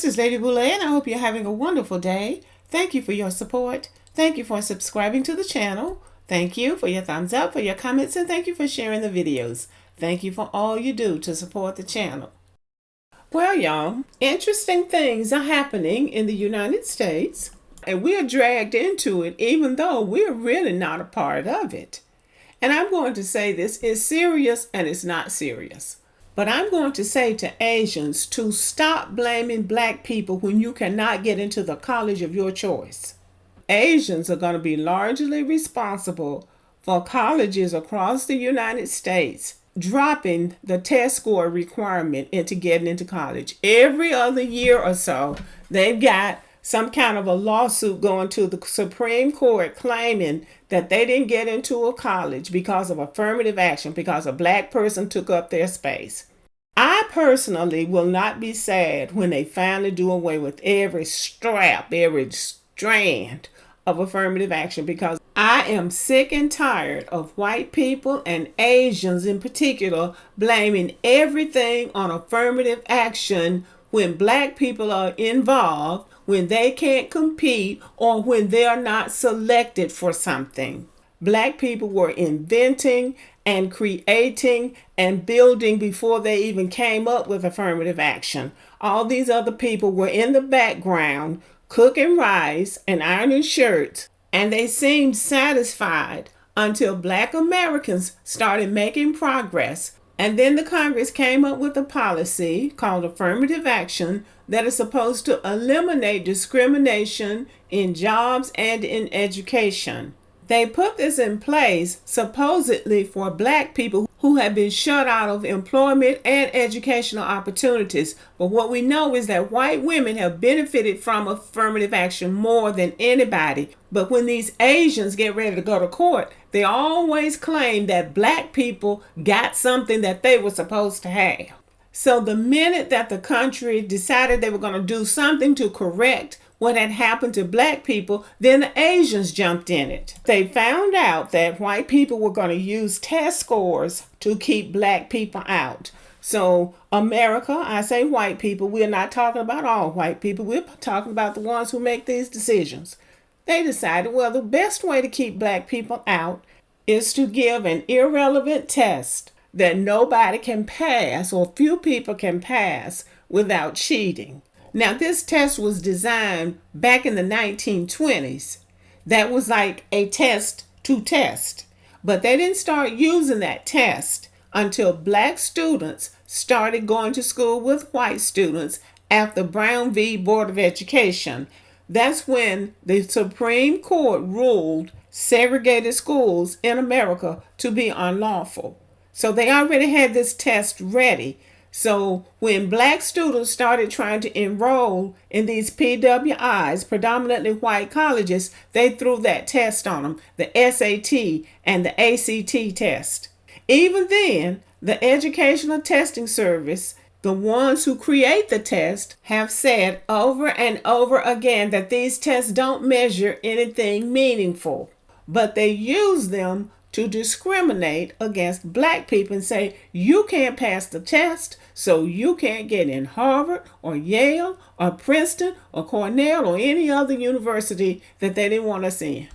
This is Lady Boulay, and I hope you're having a wonderful day. Thank you for your support. Thank you for subscribing to the channel. Thank you for your thumbs up, for your comments, and thank you for sharing the videos. Thank you for all you do to support the channel. Well, y'all, interesting things are happening in the United States, and we're dragged into it even though we're really not a part of it. And I'm going to say this is serious and it's not serious. But I'm going to say to Asians to stop blaming black people when you cannot get into the college of your choice. Asians are going to be largely responsible for colleges across the United States dropping the test score requirement into getting into college. Every other year or so, they've got some kind of a lawsuit going to the Supreme Court claiming that they didn't get into a college because of affirmative action, because a black person took up their space. I personally will not be sad when they finally do away with every strap, every strand of affirmative action, because I am sick and tired of white people and Asians in particular blaming everything on affirmative action when black people are involved, when they can't compete, or when they're not selected for something. Black people were inventing and creating and building before they even came up with affirmative action. All these other people were in the background cooking rice and ironing shirts, and they seemed satisfied until black Americans started making progress. And then the Congress came up with a policy called affirmative action that is supposed to eliminate discrimination in jobs and in education. They put this in place supposedly for black people who have been shut out of employment and educational opportunities. But what we know is that white women have benefited from affirmative action more than anybody. But when these Asians get ready to go to court, they always claim that black people got something that they were supposed to have. So the minute that the country decided they were going to do something to correct what had happened to black people, then the Asians jumped in it. They found out that white people were going to use test scores to keep black people out. So America, I say white people, we're not talking about all white people, we're talking about the ones who make these decisions. They decided, well, the best way to keep black people out is to give an irrelevant test that nobody can pass or few people can pass without cheating. Now, this test was designed back in the 1920s. That was like a test to test. But they didn't start using that test until black students started going to school with white students after Brown v. Board of Education. That's when the Supreme Court ruled segregated schools in America to be unlawful. So they already had this test ready. So when black students started trying to enroll in these PWIs, predominantly white colleges, they threw that test on them, the SAT and the ACT test. Even then, the Educational Testing Service, the ones who create the test, have said over and over again that these tests don't measure anything meaningful, but they use them to discriminate against black people and say, you can't pass the test, so you can't get in Harvard or Yale or Princeton or Cornell or any other university that they didn't want us in.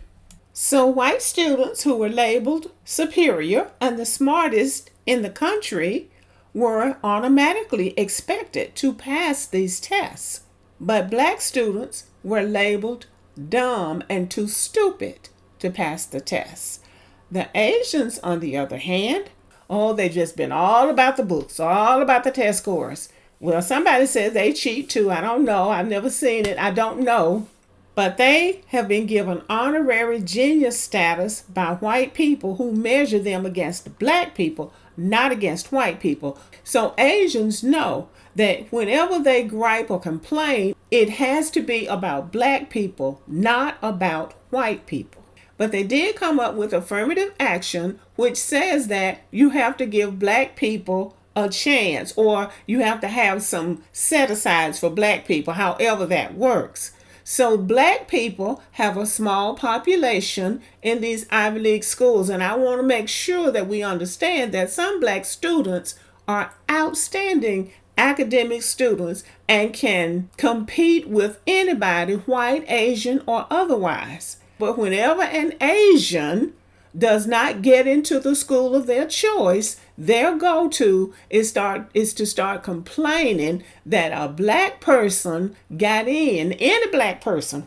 So white students who were labeled superior and the smartest in the country were automatically expected to pass these tests. But black students were labeled dumb and too stupid to pass the tests. The Asians, on the other hand, they've just been all about the books, all about the test scores. Well, somebody says they cheat too. I don't know. I've never seen it. I don't know. But they have been given honorary genius status by white people who measure them against black people, not against white people. So Asians know that whenever they gripe or complain, it has to be about black people, not about white people. But they did come up with affirmative action, which says that you have to give black people a chance, or you have to have some set-asides for black people, however that works. So black people have a small population in these Ivy League schools, and I want to make sure that we understand that some black students are outstanding academic students and can compete with anybody, white, Asian, or otherwise. But whenever an Asian does not get into the school of their choice, their go-to is to start complaining that a black person got in. Any black person,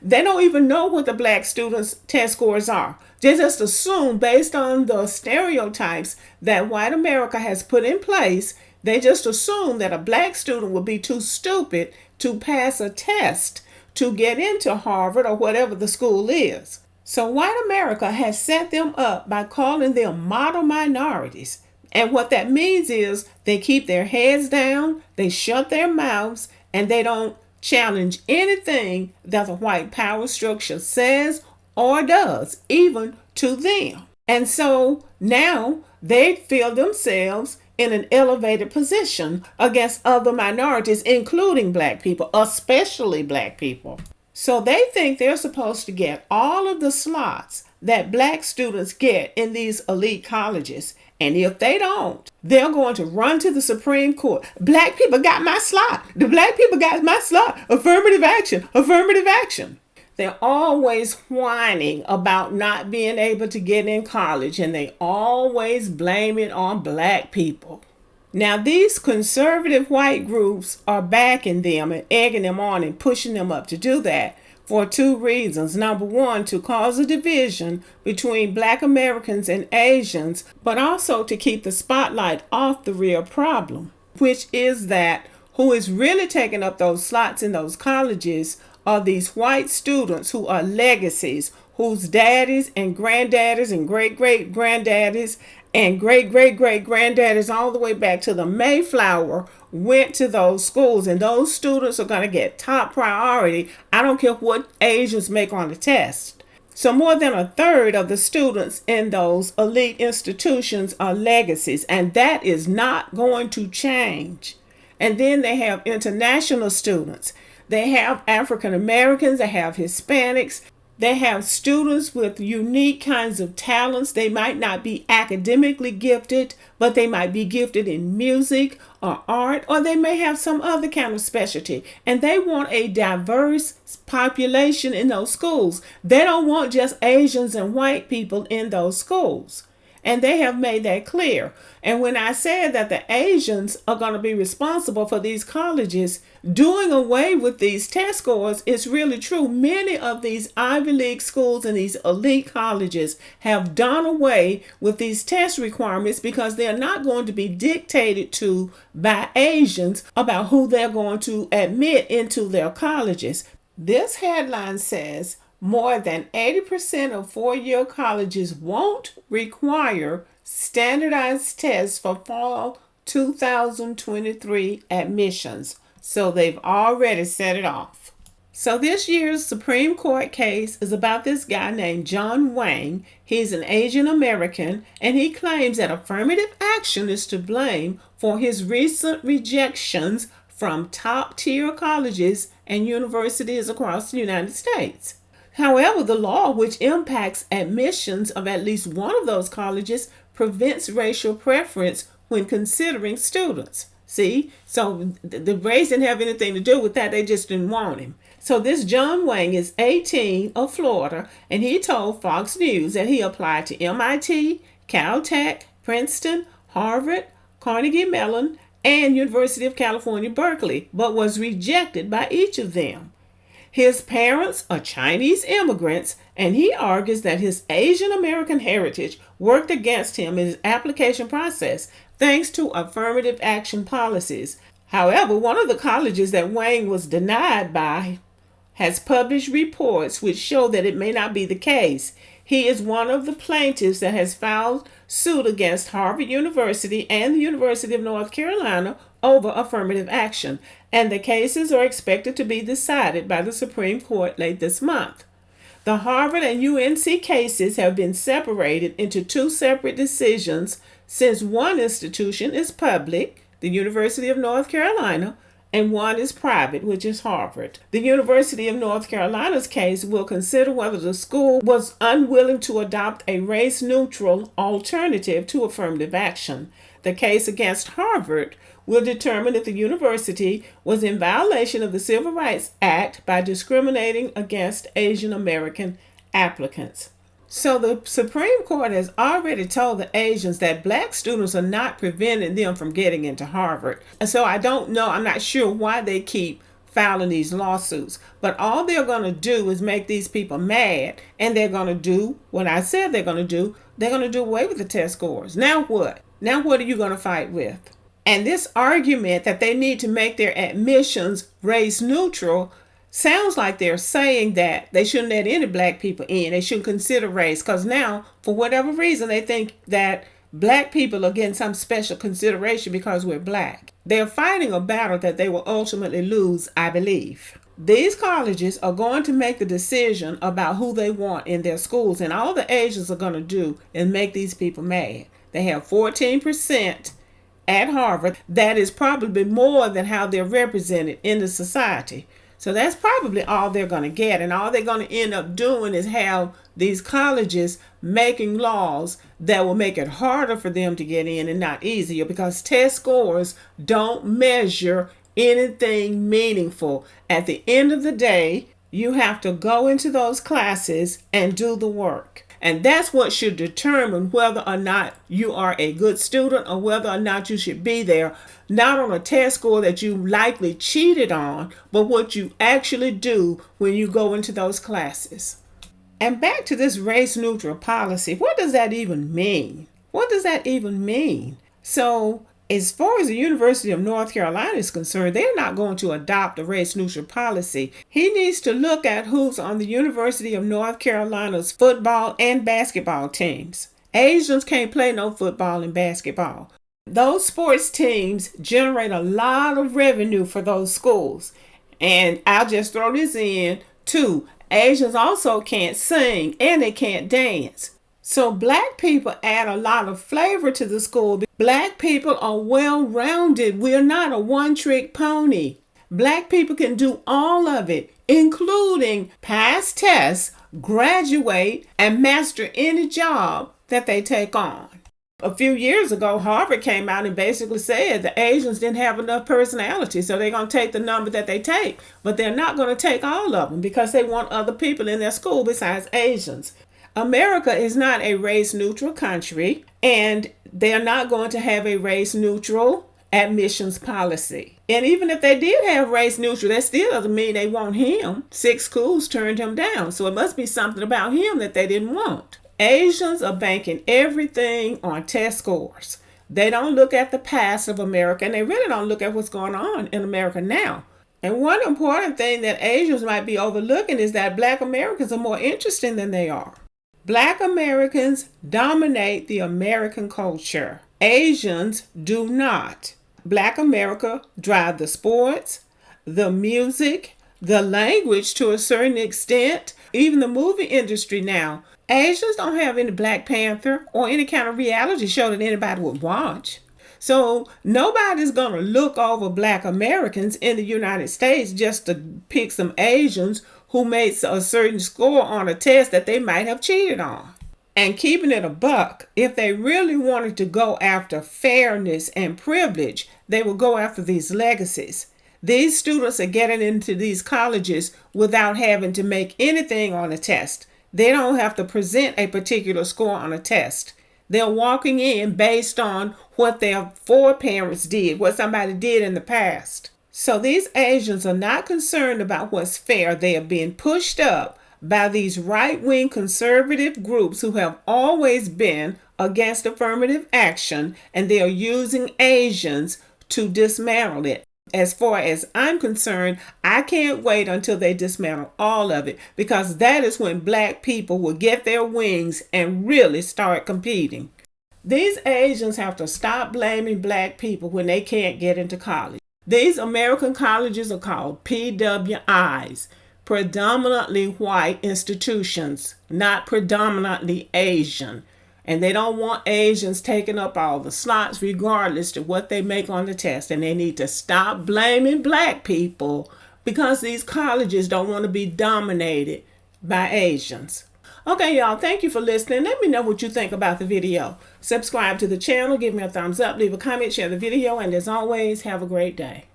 they don't even know what the black students' test scores are. They just assume, based on the stereotypes that white America has put in place, they just assume that a black student would be too stupid to pass a test to get into Harvard or whatever the school is. So white America has set them up by calling them model minorities. And what that means is they keep their heads down, they shut their mouths, and they don't challenge anything that the white power structure says or does, even to them. And so now they feel themselves in an elevated position against other minorities, including black people, especially black people. So they think they're supposed to get all of the slots that black students get in these elite colleges. And if they don't, they're going to run to the Supreme Court. Black people got my slot. The black people got my slot. Affirmative action. Affirmative action. They're always whining about not being able to get in college, and they always blame it on black people. Now, these conservative white groups are backing them and egging them on and pushing them up to do that for two reasons. Number one, to cause a division between black Americans and Asians, but also to keep the spotlight off the real problem, which is that who is really taking up those slots in those colleges are these white students who are legacies, whose daddies and granddaddies and great-great-granddaddies and great-great-great-granddaddies all the way back to the Mayflower went to those schools. And those students are going to get top priority. I don't care what Asians make on the test. So more than a third of the students in those elite institutions are legacies. And that is not going to change. And then they have international students. They have African Americans. They have Hispanics. They have students with unique kinds of talents. They might not be academically gifted, but they might be gifted in music or art, or they may have some other kind of specialty. And they want a diverse population in those schools. They don't want just Asians and white people in those schools. And they have made that clear. And when I said that the Asians are going to be responsible for these colleges doing away with these test scores, it's really true. Many of these Ivy League schools and these elite colleges have done away with these test requirements because they're not going to be dictated to by Asians about who they're going to admit into their colleges. This headline says, more than 80% of four-year colleges won't require standardized tests for fall 2023 admissions. So they've already set it off. So this year's Supreme Court case is about this guy named John Wang. He's an Asian American, and he claims that affirmative action is to blame for his recent rejections from top-tier colleges and universities across the United States. However, the law, which impacts admissions of at least one of those colleges, prevents racial preference when considering students. See, so the race didn't have anything to do with that. They just didn't want him. So this John Wang is 18 of Florida, and he told Fox News that he applied to MIT, Caltech, Princeton, Harvard, Carnegie Mellon, and University of California, Berkeley, but was rejected by each of them. His parents are Chinese immigrants, and he argues that his Asian American heritage worked against him in his application process thanks to affirmative action policies. However, one of the colleges that Wang was denied by has published reports which show that it may not be the case. He is one of the plaintiffs that has filed suit against Harvard University and the University of North Carolina over affirmative action, and the cases are expected to be decided by the Supreme Court late this month. The Harvard and UNC cases have been separated into two separate decisions since one institution is public, the University of North Carolina, and one is private, which is Harvard. The University of North Carolina's case will consider whether the school was unwilling to adopt a race-neutral alternative to affirmative action. The case against Harvard will determine if the university was in violation of the Civil Rights Act by discriminating against Asian American applicants. So the Supreme Court has already told the Asians that black students are not preventing them from getting into Harvard. And so I don't know, I'm not sure why they keep filing these lawsuits. But all they're going to do is make these people mad, and they're going to do what I said they're going to do. They're going to do away with the test scores. Now what? Now what are you going to fight with? And this argument that they need to make their admissions race neutral sounds like they're saying that they shouldn't let any black people in. They shouldn't consider race because now, for whatever reason, they think that black people are getting some special consideration because we're black. They're fighting a battle that they will ultimately lose, I believe. These colleges are going to make the decision about who they want in their schools, and all the Asians are going to do is make these people mad. They have 14% at Harvard. That is probably more than how they're represented in the society. So that's probably all they're going to get. And all they're going to end up doing is have these colleges making laws that will make it harder for them to get in and not easier, because test scores don't measure anything meaningful. At the end of the day, you have to go into those classes and do the work. And that's what should determine whether or not you are a good student or whether or not you should be there. Not on a test score that you likely cheated on, but what you actually do when you go into those classes. And back to this race neutral policy, what does that even mean? What does that even mean? So, as far as the University of North Carolina is concerned, they're not going to adopt a race neutral policy. He needs to look at who's on the University of North Carolina's football and basketball teams. Asians can't play no football and basketball. Those sports teams generate a lot of revenue for those schools. And I'll just throw this in too. Asians also can't sing and they can't dance. So black people add a lot of flavor to the school. Black people are well-rounded. We're not a one-trick pony. Black people can do all of it, including pass tests, graduate, and master any job that they take on. A few years ago, Harvard came out and basically said the Asians didn't have enough personality, so they're going to take the number that they take, but they're not going to take all of them because they want other people in their school besides Asians. America is not a race-neutral country, and they're not going to have a race-neutral admissions policy. And even if they did have race-neutral, that still doesn't mean they want him. 6 schools turned him down, so it must be something about him that they didn't want. Asians are banking everything on test scores. They don't look at the past of America, and they really don't look at what's going on in America now. And one important thing that Asians might be overlooking is that Black Americans are more interesting than they are. Black Americans dominate the American culture. Asians do not. Black America drive the sports, the music, the language to a certain extent, even the movie industry now. Asians don't have any Black Panther or any kind of reality show that anybody would watch. So nobody's going to look over Black Americans in the United States just to pick some Asians who made a certain score on a test that they might have cheated on. And keeping it a buck, if they really wanted to go after fairness and privilege, they would go after these legacies. These students are getting into these colleges without having to make anything on a test. They don't have to present a particular score on a test. They're walking in based on what their foreparents did, what somebody did in the past. So these Asians are not concerned about what's fair. They are being pushed up by these right-wing conservative groups who have always been against affirmative action, and they are using Asians to dismantle it. As far as I'm concerned, I can't wait until they dismantle all of it, because that is when Black people will get their wings and really start competing. These Asians have to stop blaming Black people when they can't get into college. These American colleges are called PWIs, predominantly white institutions, not predominantly Asian. And they don't want Asians taking up all the slots regardless of what they make on the test. And they need to stop blaming Black people because these colleges don't want to be dominated by Asians. Okay, y'all, thank you for listening. Let me know what you think about the video. Subscribe to the channel, give me a thumbs up, leave a comment, share the video, and as always, have a great day.